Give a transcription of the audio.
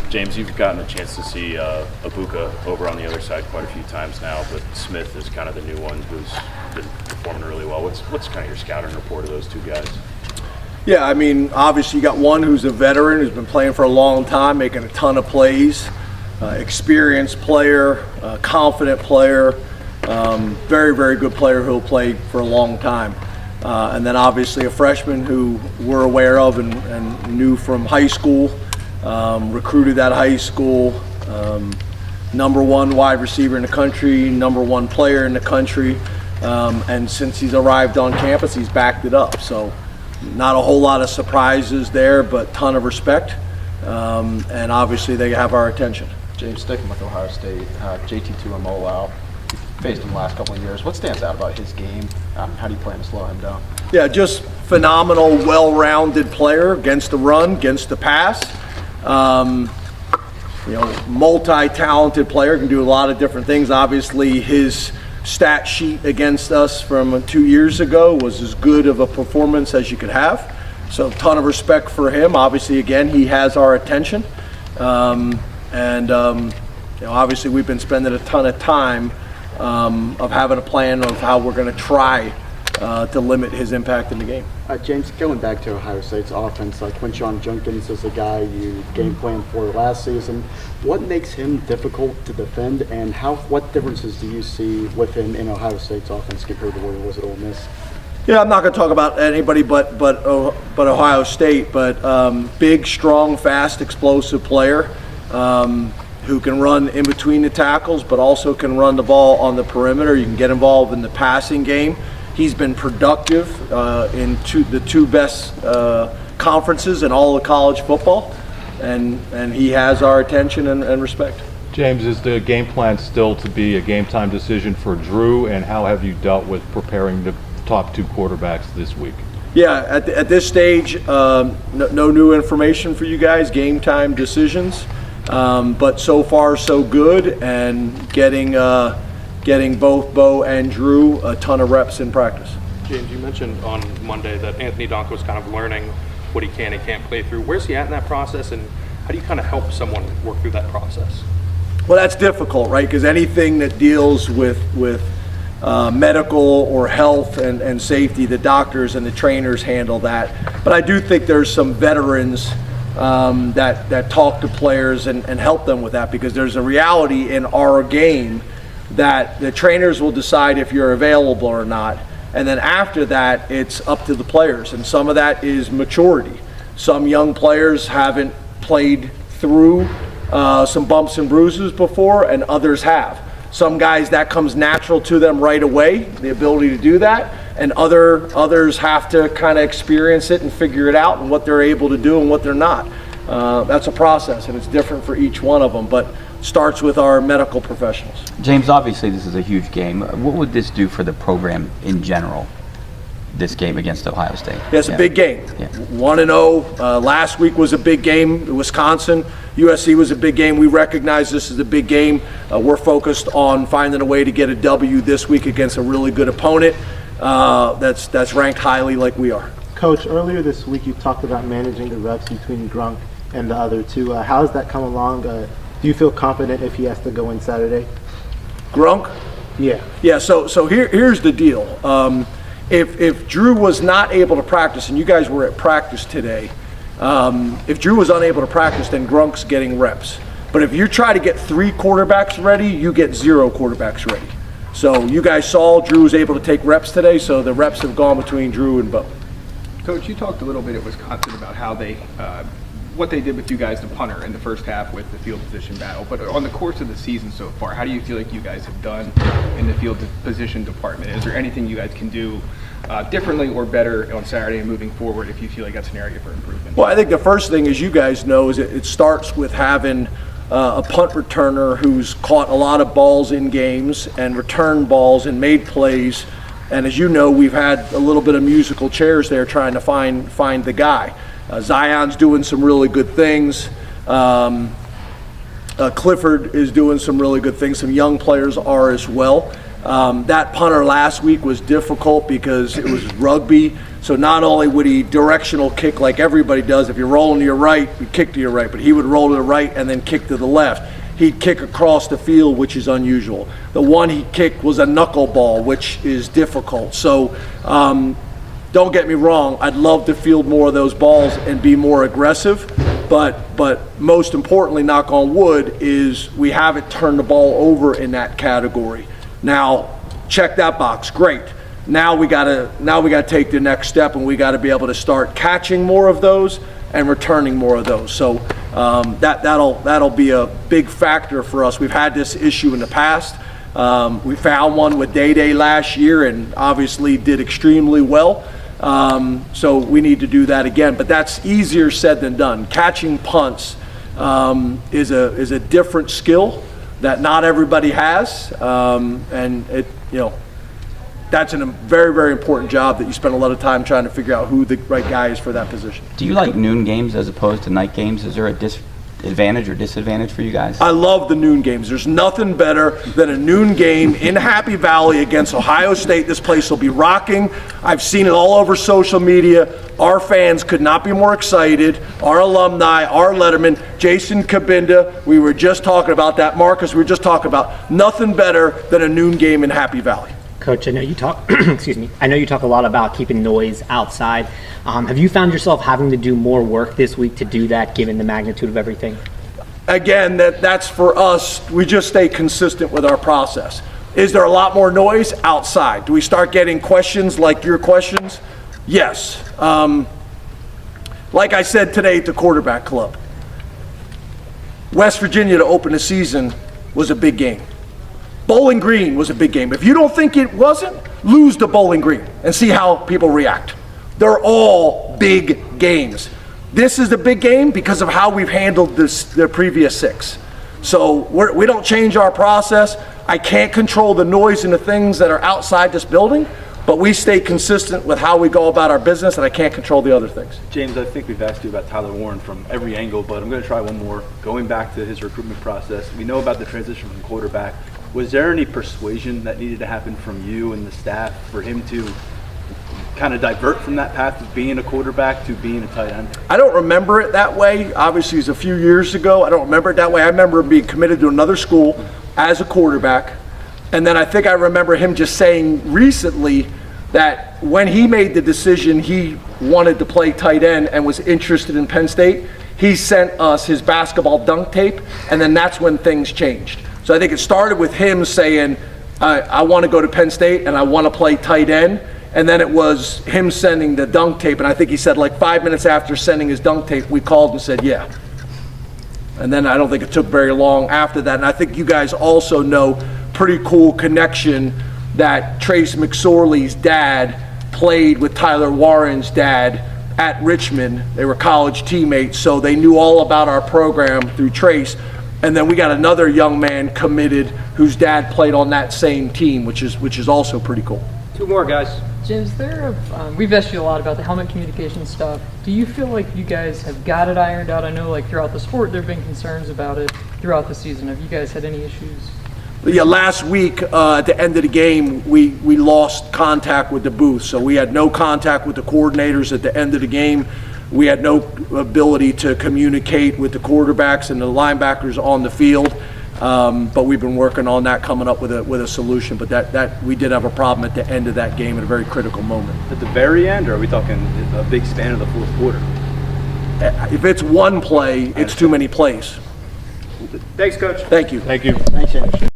James, you've gotten a chance to see Ibuka over on the other side quite a few times now, but Smith is kind of the new one who's been performing really well. What's kind of your scouting report of those two guys? Yeah, I mean, obviously you got one who's a veteran who's been playing for a long time, making a ton of plays, experienced player, confident player, very, very good player who'll play for a long time. And then obviously a freshman who we're aware of and knew from high school, recruited at high school, #1 wide receiver in the country, #1 player in the country, and since he's arrived on campus, he's backed it up. So not a whole lot of surprises there, but ton of respect, and obviously they have our attention. James, sticking with Ohio State, JT Tuimoloau, faced him the last couple of years. What stands out about his game? How do you plan to slow him down? Yeah, just phenomenal, well-rounded player against the run, against the pass. Multi-talented player, can do a lot of different things. Obviously, his stat sheet against us from 2 years ago was as good of a performance as you could have. So, ton of respect for him. Obviously, again, he has our attention, obviously, we've been spending a ton of time of having a plan of how we're going to try to limit his impact in the game. James, going back to Ohio State's offense, like Quinshon Judkins is a guy you game planned for last season. What makes him difficult to defend, and what differences do you see with him in Ohio State's offense compared to what it was at Ole Miss? Yeah, I'm not going to talk about anybody but Ohio State, but big, strong, fast, explosive player who can run in between the tackles, but also can run the ball on the perimeter. You can get involved in the passing game. He's been productive in the two best conferences in all of college football, and he has our attention and respect. James, is the game plan still to be a game time decision for Drew, and how have you dealt with preparing the top two quarterbacks this week? Yeah, at this stage, no new information for you guys, game time decisions, but so far so good, and getting both Bo and Drew a ton of reps in practice. James, you mentioned on Monday that Anthony Donkoh was kind of learning what he can and can't play through. Where's he at in that process, and how do you kind of help someone work through that process? Well, that's difficult, right? Because anything that deals with medical or health and safety, the doctors and the trainers handle that. But I do think there's some veterans that talk to players and help them with that, because there's a reality in our game that the trainers will decide if you're available or not, and then after that it's up to the players, and some of that is maturity. Some young players haven't played through some bumps and bruises before, and others have. Some guys, that comes natural to them right away, the ability to do that, and others have to kind of experience it and figure it out and what they're able to do and what they're not. That's a process, and it's different for each one of them, but starts with our medical professionals. James, obviously this is a huge game. What would this do for the program in general, this game against Ohio State? Yeah, it's a big game. Yeah. 1-0. Last week was a big game. Wisconsin, USC was a big game. We recognize this is a big game. We're focused on finding a way to get a W this week against a really good opponent that's ranked highly like we are. Coach, earlier this week you talked about managing the reps between Grunk and the other two. How has that come along? Do you feel confident if he has to go in Saturday? Grunk? Yeah. Yeah, so here's the deal. If Drew was not able to practice, and you guys were at practice today, if Drew was unable to practice, then Grunk's getting reps. But if you try to get 3 quarterbacks ready, you get 0 quarterbacks ready. So you guys saw Drew was able to take reps today, so the reps have gone between Drew and Bo. Coach, you talked a little bit at Wisconsin about how they what they did with you guys, the punter, in the first half with the field position battle. But on the course of the season so far, how do you feel like you guys have done in the field position department? Is there anything you guys can do differently or better on Saturday and moving forward if you feel like that's an area for improvement? Well, I think the first thing, as you guys know, is it starts with having a punt returner who's caught a lot of balls in games and returned balls and made plays. And as you know, we've had a little bit of musical chairs there trying to find the guy. Zion's doing some really good things. Clifford is doing some really good things. Some young players are as well. That punter last week was difficult because it was rugby. So not only would he directional kick like everybody does, if you're rolling to your right, you kick to your right, but he would roll to the right and then kick to the left. He'd kick across the field, which is unusual. The one he kicked was a knuckleball, which is difficult. So don't get me wrong, I'd love to field more of those balls and be more aggressive, but most importantly, knock on wood, is we haven't turned the ball over in that category. Now, check that box, great. Now we gotta take the next step, and we gotta be able to start catching more of those and returning more of those. So that'll be a big factor for us. We've had this issue in the past. We found one with Day last year and obviously did extremely well. So we need to do that again, but that's easier said than done. Catching punts is a different skill that not everybody has, and that's a very, very important job that you spend a lot of time trying to figure out who the right guy is for that position. Do you like noon games as opposed to night games? Is there a advantage or disadvantage for you guys? I love the noon games. There's nothing better than a noon game in Happy Valley against Ohio State. This place will be rocking. I've seen it all over social media. Our fans could not be more excited. Our alumni, our letterman, Jason Kabinda, we were just talking about that. Marcus, we were just talking about nothing better than a noon game in Happy Valley. Coach, I know you talk. Excuse me. I know you talk a lot about keeping noise outside. Have you found yourself having to do more work this week to do that, given the magnitude of everything? Again, that's for us. We just stay consistent with our process. Is there a lot more noise outside? Do we start getting questions like your questions? Yes. Like I said today at the quarterback club, West Virginia to open the season was a big game. Bowling Green was a big game. If you don't think it wasn't, lose to Bowling Green and see how people react. They're all big games. This is the big game because of how we've handled the previous 6. So we don't change our process. I can't control the noise and the things that are outside this building, but we stay consistent with how we go about our business, and I can't control the other things. James, I think we've asked you about Tyler Warren from every angle, but I'm going to try one more. Going back to his recruitment process, we know about the transition from quarterback. Was there any persuasion that needed to happen from you and the staff for him to kind of divert from that path of being a quarterback to being a tight end? I don't remember it that way. Obviously, it's a few years ago. I don't remember it that way. I remember being committed to another school as a quarterback. And then I think I remember him just saying recently that when he made the decision he wanted to play tight end and was interested in Penn State, he sent us his basketball dunk tape, and then that's when things changed. So I think it started with him saying, I want to go to Penn State and I want to play tight end. And then it was him sending the dunk tape. And I think he said like 5 minutes after sending his dunk tape, we called and said, yeah. And then I don't think it took very long after that. And I think you guys also know, pretty cool connection, that Trace McSorley's dad played with Tyler Warren's dad at Richmond. They were college teammates, so they knew all about our program through Trace. And then we got another young man committed whose dad played on that same team, which is also pretty cool. 2 more, guys. James, we've asked you a lot about the helmet communication stuff. Do you feel like you guys have got it ironed out? I know like throughout the sport there have been concerns about it throughout the season. Have you guys had any issues? Yeah, last week at the end of the game, we lost contact with the booth. So we had no contact with the coordinators at the end of the game. We had no ability to communicate with the quarterbacks and the linebackers on the field. But we've been working on that, coming up with a solution. But that we did have a problem at the end of that game at a very critical moment. At the very end, or are we talking a big span of the fourth quarter? If it's one play, it's too many plays. Thanks, Coach. Thank you. Thank you. Thanks, James.